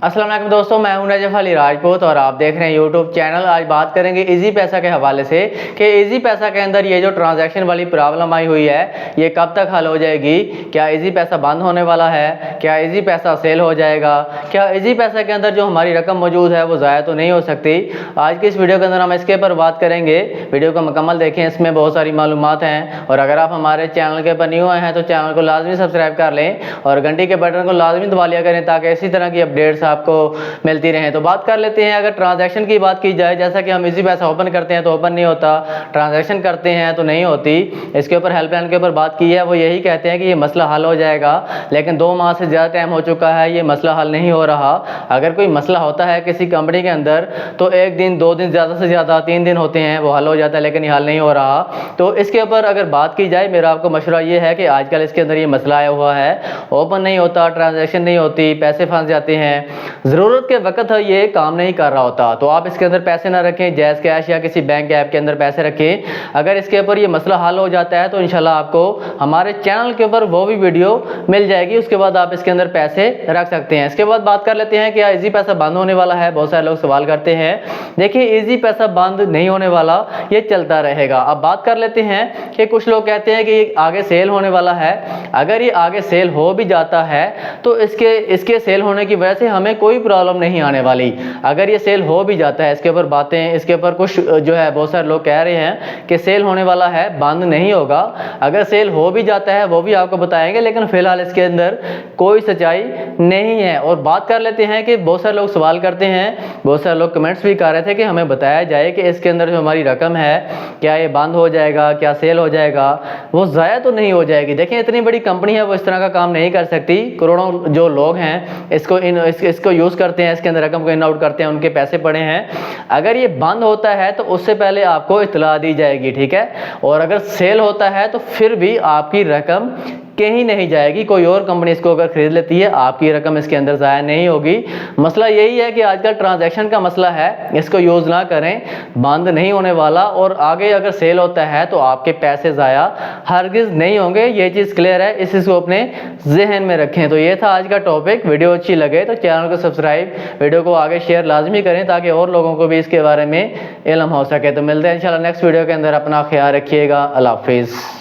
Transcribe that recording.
अस्सलाम वालेकुम दोस्तों, मैं हूं नजफ अली राजपूत और आप देख रहे हैं यूट्यूब चैनल। आज बात करेंगे इजी पैसा के हवाले से कि इजी पैसा के अंदर ये जो ट्रांजैक्शन वाली प्रॉब्लम आई हुई है ये कब तक हल हो जाएगी। क्या इजी पैसा बंद होने वाला है? क्या इजी पैसा सेल हो जाएगा? क्या इजी पैसा के अंदर जो हमारी रकम मौजूद है वो ज़ाया तो नहीं हो सकती? आज की इस वीडियो के अंदर हम इसके ऊपर बात करेंगे। वीडियो को मुकम्मल देखें, इसमें बहुत सारी मालूमात हैं। और अगर आप हमारे चैनल के ऊपर न्यू आए हैं तो चैनल को लाजमी सब्सक्राइब कर लें और घंटी के बटन को लाजमी दबा लिया करें ताकि इसी तरह की अपडेट्स आपको मिलती रहे। तो बात कर लेते हैं। अगर ट्रांजैक्शन की बात की जाए, जैसा कि हम इजी पैसा ओपन करते हैं तो ओपन नहीं होता, ट्रांजैक्शन करते हैं तो नहीं होती। इसके ऊपर हेल्पलाइन के ऊपर बात की है, वो यही कहते हैं कि ये मसला हल हो जाएगा, लेकिन 2 माह से ज़्यादा टाइम हो चुका है, ये मसला हल नहीं हो रहा। अगर कोई मसला होता है किसी कंपनी के अंदर तो 1 दिन 2 दिन ज़्यादा से ज़्यादा 3 दिन होते हैं, वो हल हो जाता है, लेकिन ये हल नहीं हो रहा। तो इसके ऊपर अगर बात की जाए, मेरा आपको मशवरा ये है कि आजकल इसके अंदर ये मसला आया हुआ है, ओपन नहीं होता, ट्रांजैक्शन नहीं होती, पैसे फंस जाते हैं, ज़रूरत के वक्त ये काम नहीं कर रहा होता। तो आप इसके अंदर पैसे ना रखें, जैज़ कैश या किसी बैंक ऐप के अंदर पैसे रखें। अगर इसके ऊपर ये मसला हल हो जाता है तो इंशाल्लाह आपको हमारे चैनल के ऊपर वो भी वीडियो मिल जाएगी, उसके बाद आप इसके अंदर पैसे रख सकते हैं। इसके बाद बात कर लेते हैं कि क्या इजी पैसा बंद होने वाला है। बहुत सारे लोग सवाल करते हैं। देखिए, इजी पैसा बंद नहीं होने वाला, ये चलता रहेगा। अब बात कर लेते हैं कि कुछ लोग कहते हैं कि आगे सेल होने वाला है। अगर ये आगे सेल हो भी जाता है तो इसके सेल होने की वजह से हमें कोई प्रॉब्लम नहीं आने वाली। अगर ये सेल हो भी जाता है, इसके ऊपर बातें, इसके ऊपर कुछ जो है बहुत सारे लोग कह रहे हैं कि सेल होने वाला है, बंद नहीं होगा। अगर सेल हो भी जाता है वो भी आपको बताएंगे, लेकिन फिलहाल इसके अंदर कोई सच्चाई नहीं है। और बात कर लेते हैं कि बहुत सारे लोग सवाल करते हैं, बहुत सारे लोग कमेंट्स भी कर रहे थे कि हमें बताया जाए कि इसके अंदर जो हमारी रकम है क्या ये बंद हो जाएगा, क्या सेल हो जाएगा, वो ज़ाया तो नहीं हो जाएगी। देखिए, इतनी बड़ी कंपनी है, वो इस तरह का काम नहीं कर सकती। करोड़ों जो लोग हैं इसको यूज़ करते हैं, इसके अंदर रकम को इन आउट करते हैं, उनके पैसे पड़े हैं। अगर ये बंद होता है तो उससे पहले आपको इत्तला दी जाएगी, ठीक है। और अगर सेल होता है तो फिर भी आपकी रकम कहीं नहीं जाएगी, कोई और कंपनी इसको अगर खरीद लेती है, आपकी रकम इसके अंदर ज़ाया नहीं होगी। मसला यही है कि आजकल ट्रांजैक्शन का मसला है, इसको यूज़ ना करें, बंद नहीं होने वाला। और आगे अगर सेल होता है तो आपके पैसे ज़ाया हरगिज़ नहीं होंगे, ये चीज़ क्लियर है, इस चीज़ को अपने जहन में रखें। तो ये था आज का टॉपिक। वीडियो अच्छी लगे तो चैनल को सब्सक्राइब, वीडियो को आगे शेयर लाजमी करें ताकि और लोगों को भी इसके बारे में इल्म हो सके। तो मिलते हैं इंशाल्लाह नेक्स्ट वीडियो के अंदर। अपना ख्याल रखिएगा। अल्लाह हाफिज़।